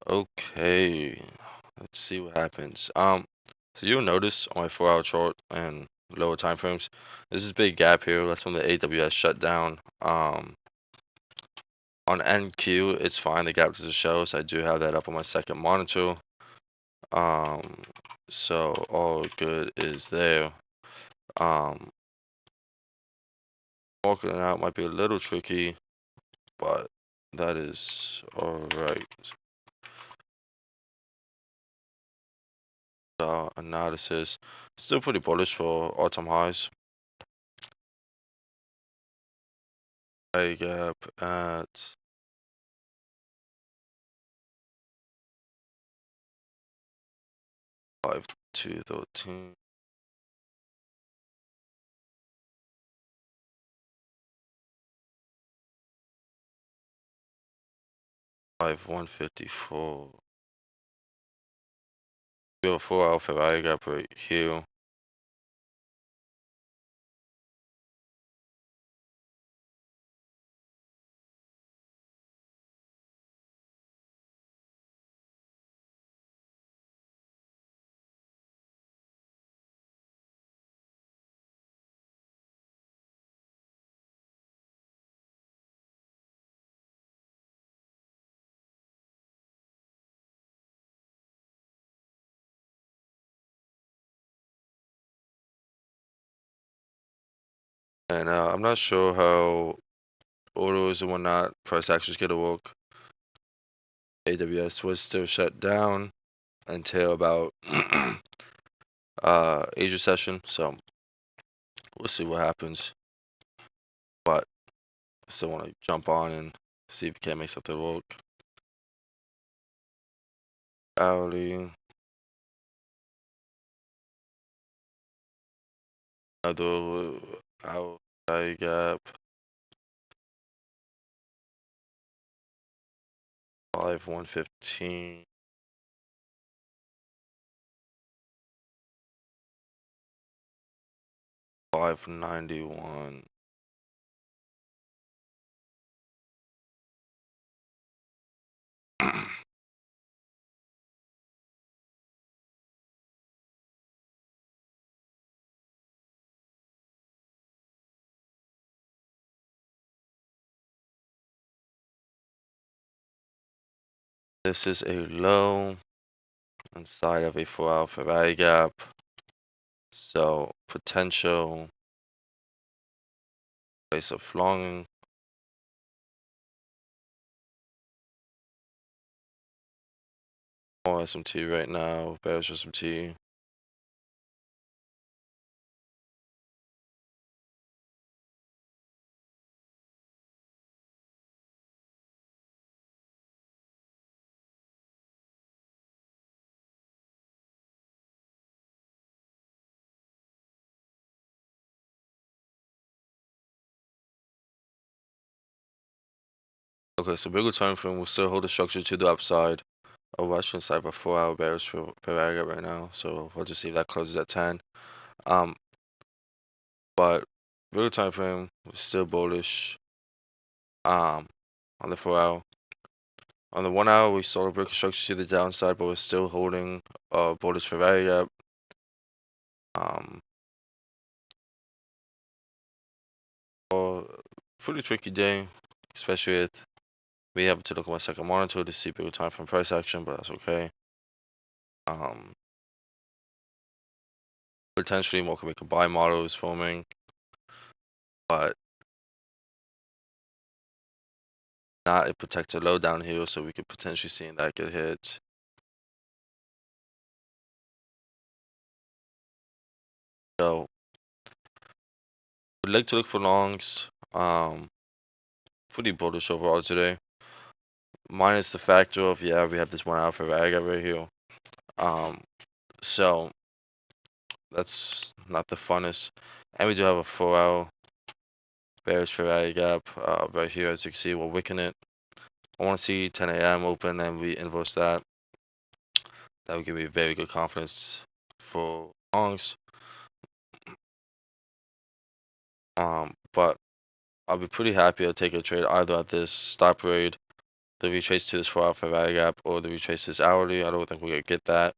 Okay, let's see what happens. So you'll notice on my 4-hour chart and lower time frames, there's this big gap here. That's when the AWS shut down. On NQ, it's fine. The gap doesn't show, so I do have that up on my second monitor. Um, so all good is there. Walking it out might be a little tricky, but that is all right. Analysis, still pretty bullish for all-time highs. High gap at 5,213. 5,154. We have a 4-hour Ferrari gap right here. And I'm not sure how autos and whatnot price actions get to work. AWS was still shut down until about Asia session, so we'll see what happens. But I still want to jump on and see if we can make something work. Hourly, another hour gap, 5,115. 591. This is a low inside of a 4-hour Ferrari gap. So potential place of long. More SMT right now, bearish SMT. Okay, so bigger time frame will still hold the structure to the upside. We're actually inside of a 4-hour bearish for Ferrari right now, so we'll just see if that closes at 10. But bigger time frame was still bullish. On the 4-hour. On the 1-hour, we saw a break of structure to the downside, but we're still holding bullish Ferrari gap. Pretty tricky day, especially with me having to look at my second monitor to see bigger time from price action, but that's okay. Potentially more can make a buy model is forming, but not a protected low down here, so we could potentially see that get hit. So would like to look for longs. Pretty bullish overall today. Minus the factor of we have this 1-hour Ferrari gap right here. So that's not the funnest. And we do have a 4-hour bearish Ferrari gap right here, as you can see, we're wicking it. I want to see 10 a.m. open and we inverse that. That would give me very good confidence for longs. But I'll be pretty happy to take a trade either at this stop rate the retrace to this 4-hour fair value gap or the retrace to this hourly. I don't think we could get that.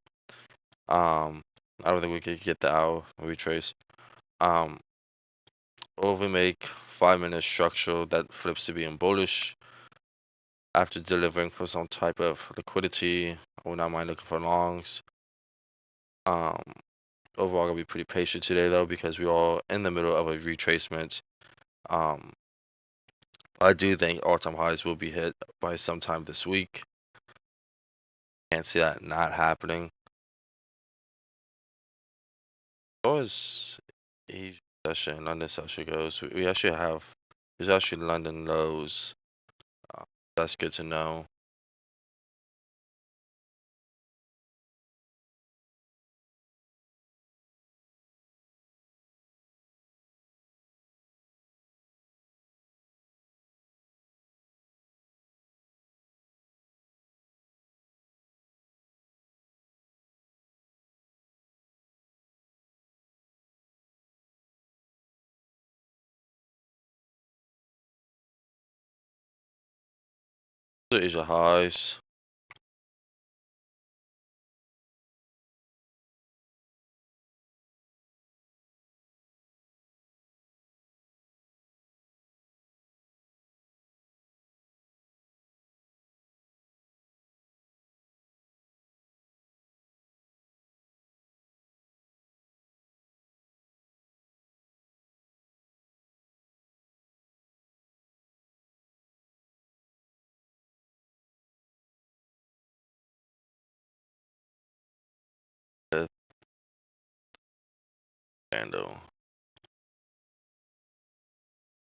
I don't think we could get the hour retrace. Or we make 5-minute structure that flips to being bullish after delivering for some type of liquidity. I would not mind looking for longs. Overall, gonna be pretty patient today though because we're all in the middle of a retracement. Um, I do think all-time highs will be hit by sometime this week. Can't see that not happening. As far as Asian session, London session goes, we actually have there's actually London lows. That's good to know. The Asia highs. Candle.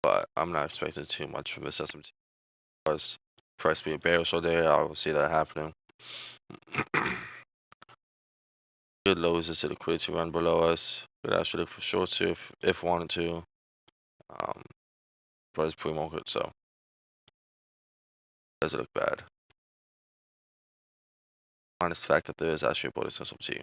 But I'm not expecting too much from this SMT. Plus, price be a bearish all day, I will see that happening. Good lows is a liquidity run below us. Could actually look for shorts here if wanted to. But it's pre-market, so does it look bad? Minus the fact that there is actually a bullish SMT.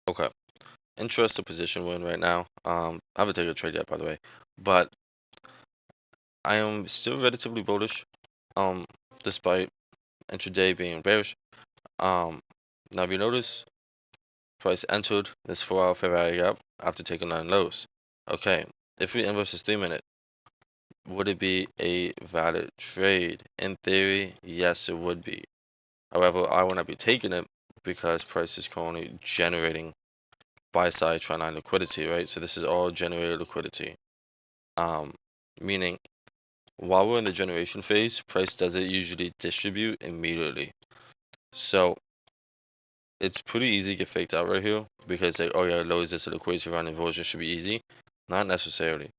Okay. Interesting position we're in right now. I haven't taken a trade yet, by the way, but I am still relatively bullish. Despite intraday being bearish. Now if you notice, price entered this 4-hour fair value gap after taking 9 lows. Okay, if we inverse this 3-minute, would it be a valid trade? In theory, yes, it would be. However, I will not be taking it because price is currently generating buy side trend line liquidity, right? So this is all generated liquidity. Meaning while we're in the generation phase, price doesn't usually distribute immediately. So it's pretty easy to get faked out right here because like, oh yeah, low is this liquidity run inversion should be easy. Not necessarily.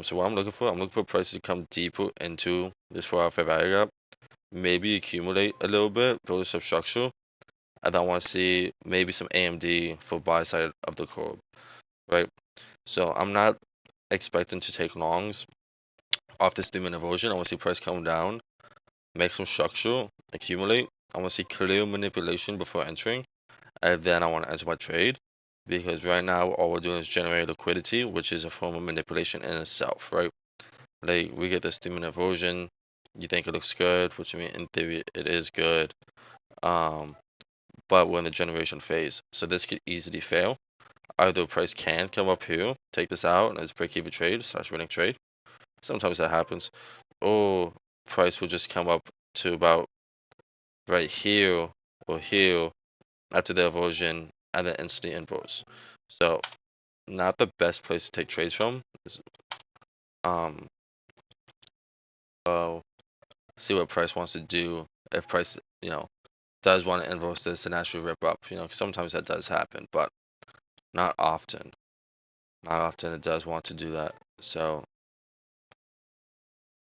So what I'm looking for prices to come deeper into this 4-hour fair value gap, maybe accumulate a little bit, build a substructure, and I want to see maybe some AMD for buy side of the curve, right? So I'm not expecting to take longs off this 3-minute version. I want to see price come down, make some structure, accumulate. I want to see clear manipulation before entering, and then I want to enter my trade. Because right now all we're doing is generate liquidity, which is a form of manipulation in itself, right? Like we get this 3-minute version, you think it looks good, which I mean in theory it is good. But we're in the generation phase, so this could easily fail. Either price can come up here, take this out, and it's break even trade slash winning trade. Sometimes that happens. Or price will just come up to about right here or here after the version and then instantly inverse. So not the best place to take trades from. Um, well, see what price wants to do. If price, does want to inverse this and actually rip up, 'cause sometimes that does happen, but not often. Not often it does want to do that. So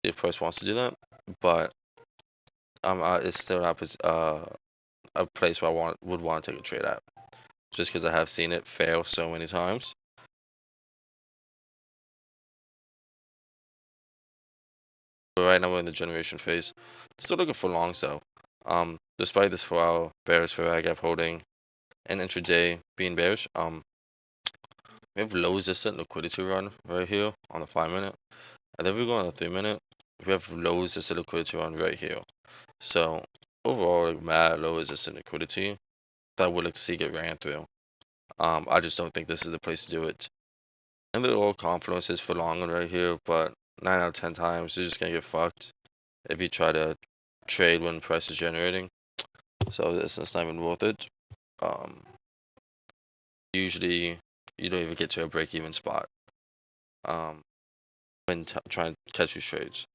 if price wants to do that, but it's still not a place where would want to take a trade at, just because I have seen it fail so many times. We're right now we're in the generation phase. Still looking for longs though. Despite this 4-hour bearish for area gap holding and intraday being bearish, we have low resistant liquidity run right here on the 5-minute, and then we go on the 3-minute. We have low resistant liquidity run right here. So overall, like mad low resistant liquidity that I would like to see get ran through. I just don't think this is the place to do it. And the all confluences for long one right here, but 9 out of 10 times you're just gonna get fucked if you try to trade when price is generating. So this is not even worth it. Usually you don't even get to a break-even spot when trying to catch these trades.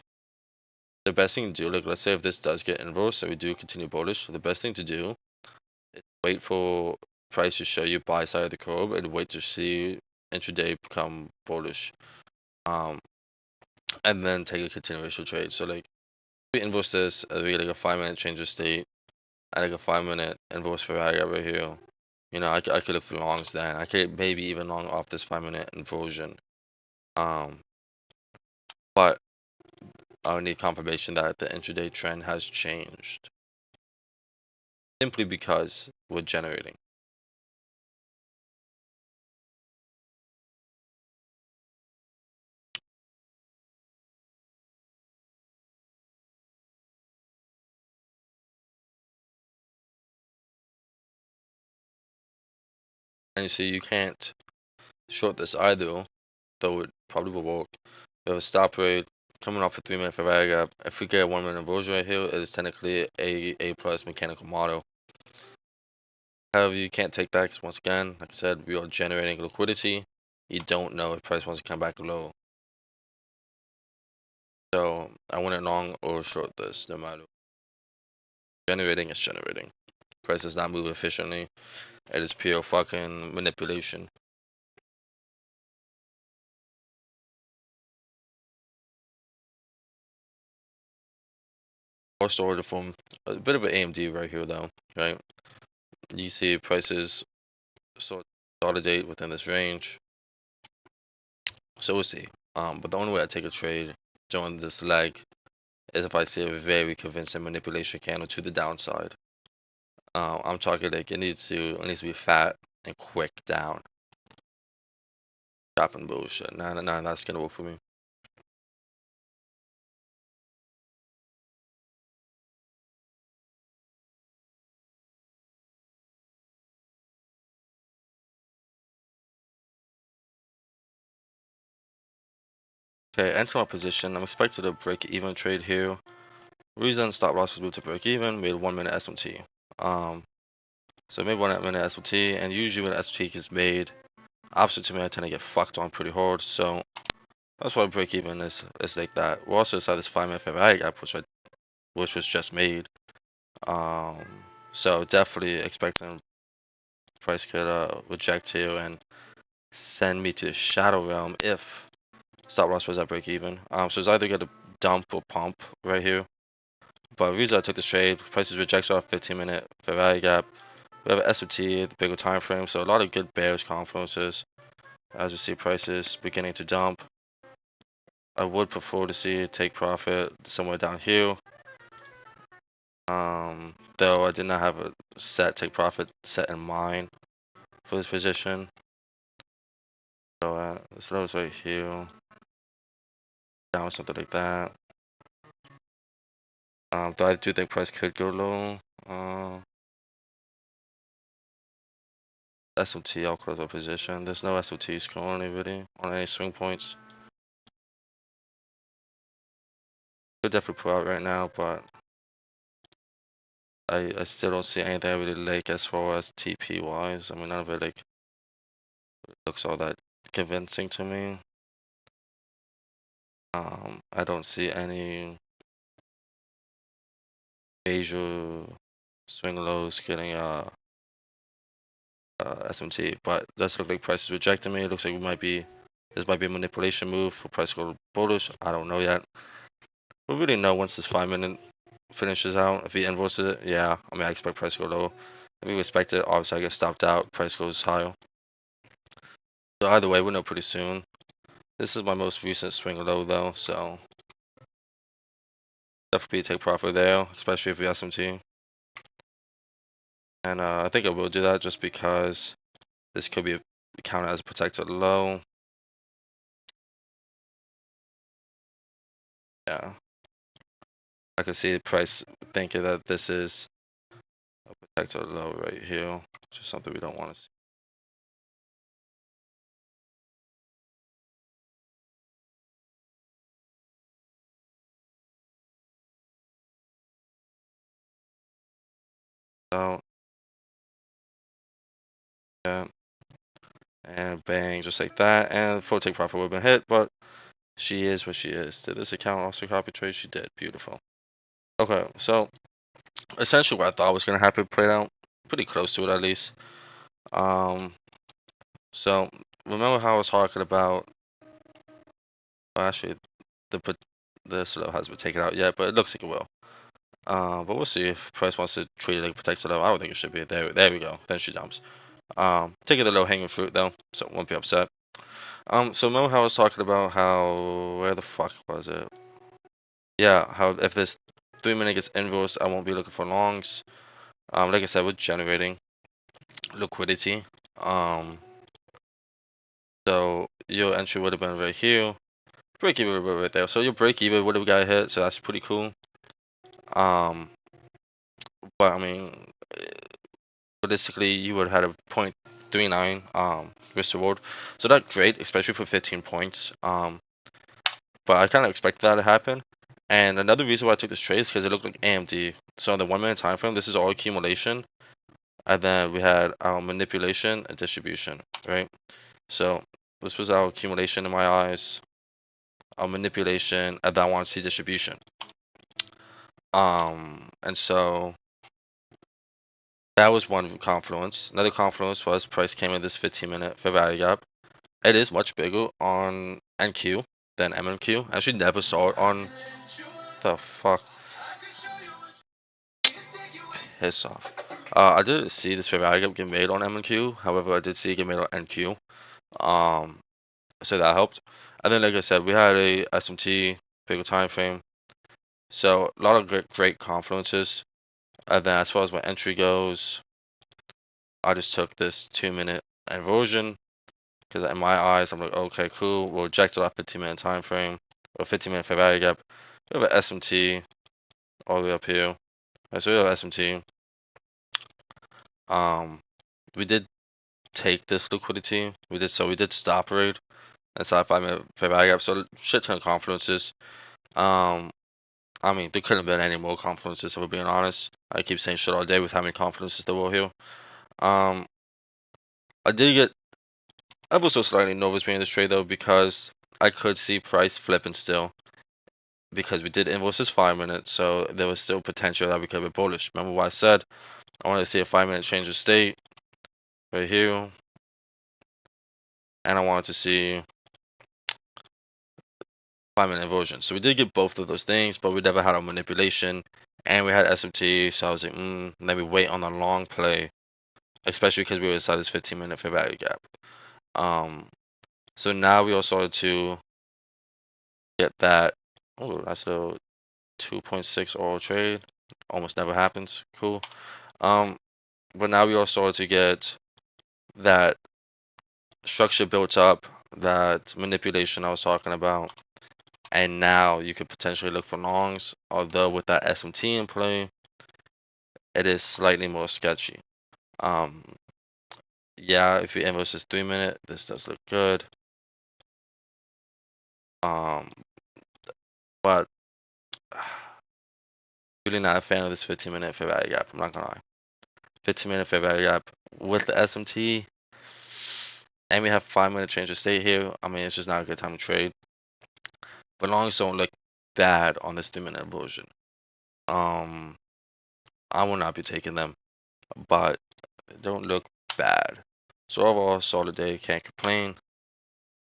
The best thing to do, like let's say if this does get inverse and we do continue bullish, the best thing to do is wait for price to show you buy side of the curve and wait to see intraday become bullish. And then take a continuation trade. So like we inverse this, we like a 5-minute change of state, and like a 5-minute inverse for right here. You know, I could look for longs then. I could maybe even long off this 5-minute inversion. But I would need confirmation that the intraday trend has changed. Simply because we're generating. And you see, you can't short this either, though it probably will work. We have a stop rate coming off a 3-minute Ferrari gap. If we get a 1-minute inversion right here, it is technically a plus mechanical model. However, you can't take that because once again, like I said, we are generating liquidity. You don't know if price wants to come back low. So I went long or short this, no matter. Generating is generating. Price does not move efficiently. It is pure fucking manipulation. Also order from a bit of an AMD right here though, right? You see prices sort of consolidate within this range. So we'll see. But the only way I take a trade during this leg is if I see a very convincing manipulation candle to the downside. I'm talking like it needs to be fat and quick down. Chopping bullshit. Nah, that's gonna work for me. Okay, enter my position. I'm expected to break even trade here. Reason stop loss was moved to break even, made 1-minute SMT. So I made 1-minute SMT, and usually when SMT is made, opposite to me, I tend to get fucked on pretty hard. So that's why break even is like that. We're also inside this 5-minute Ferrari gap, which was just made. So definitely expecting price could reject here and send me to the shadow realm if stop loss was at break even. So it's either gonna dump or pump right here. But the reason I took this trade, prices reject off 15-minute Ferrari gap. We have an SOT, the bigger time frame, so a lot of good bearish confluences. As we see prices beginning to dump. I would prefer to see it take profit somewhere down here. Though I did not have a set take profit set in mind for this position. So this low's right here. Down something like that. Though I do think price could go low. SOT, I'll close my position. There's no SOTs currently really on any swing points. Could definitely pull out right now, but I still don't see anything I really like as far as TP wise. I mean, none of it like looks all that convincing to me. I don't see any major swing lows getting SMT, but does look like price is rejecting me. It looks like this might be a manipulation move for price to go bullish. I don't know yet. We'll really know once this 5-minute finishes out. If he inverses it, yeah. I mean, I expect price to go low. If we respect it, obviously I get stopped out. Price goes higher. So either way, we'll know pretty soon. This is my most recent swing low though, so definitely take profit there, especially if we SMT. And I think I will do that just because this could be counted as a protected low. Yeah. I can see the price thinking that this is a protected low right here, which is something we don't want to see. So, yeah. And bang, just like that. And full take profit would have been hit, but she is what she is. Did this account also copy trade? She did. Beautiful. Okay, so essentially what I thought was gonna happen played out pretty close to it at least. So remember how I was talking about? Well, actually, the put the slow hasn't been taken out yet, but it looks like it will. But we'll see if price wants to treat it like a protected low. I don't think it should be. There we go. Then she dumps. Taking the low hanging fruit though, so won't be upset. So remember how I was talking about how where the fuck was it? Yeah, how if this 3 minute gets inverse, I won't be looking for longs. Like I said, we're generating liquidity. So your entry would have been right here. Break even would have been right there. So your break even would have got hit, so that's pretty cool. Um, but I mean, realistically, you would have had a 0.39 risk reward, so that's great, especially for 15 points. But I kind of expected that to happen. And another reason why I took this trade is because it looked like AMD. So in the 1 minute time frame, this is all accumulation, and then we had our manipulation and distribution, right? So this was our accumulation in my eyes, our manipulation, and then I want to see distribution. And so that was one confluence. Another confluence was price came in this 15-minute fair value gap. It is much bigger on NQ than MMQ. I actually never saw it on the fuck. Piss off. I didn't see this fair value gap get made on MMQ. However, I did see it get made on NQ. Um, so that helped. And then, like I said, we had a SMT bigger time frame. So a lot of great confluences. And then as far as my entry goes, I just took this 2 minute inversion because in my eyes, I'm like, okay, cool. We'll reject our 15-minute time frame or 15-minute fair value gap. We have an SMT all the way up here. Right, so we have SMT. We did take this liquidity. We did stop rate inside 5 minute fair value gap. So shit ton of confluences. I mean, there couldn't have been any more confluences if we're being honest. I keep saying shit all day with how many confluences there were here. Um, I did get I was so slightly nervous being in this trade though because I could see price flipping still because we did inverse this 5 minutes, so there was still potential that we could be bullish. Remember what I said? I wanted to see a 5 minute change of state right here, and I wanted to see 5 minute inversion. So we did get both of those things, but we never had a manipulation, and we had SMT. So I was like, let me wait on the long play, especially because we were inside this 15-minute fair value gap. So now we all started to get that. Oh, that's a 2.6 oral trade. Almost never happens. Cool. But now we all started to get that structure built up, that manipulation I was talking about. And now you could potentially look for longs, although with that SMT in play, it is slightly more sketchy. Um, yeah, if you inverse this 3 minute, this does look good. Um, but really not a fan of this 15-minute fair value gap. I'm not gonna lie. 15-minute fair value gap with the SMT, and we have 5 minute change of state here. I mean, it's just not a good time to trade. But longs don't look bad on this 3 minute inversion. I will not be taking them, but they don't look bad. So overall, solid day, can't complain.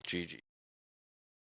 GG.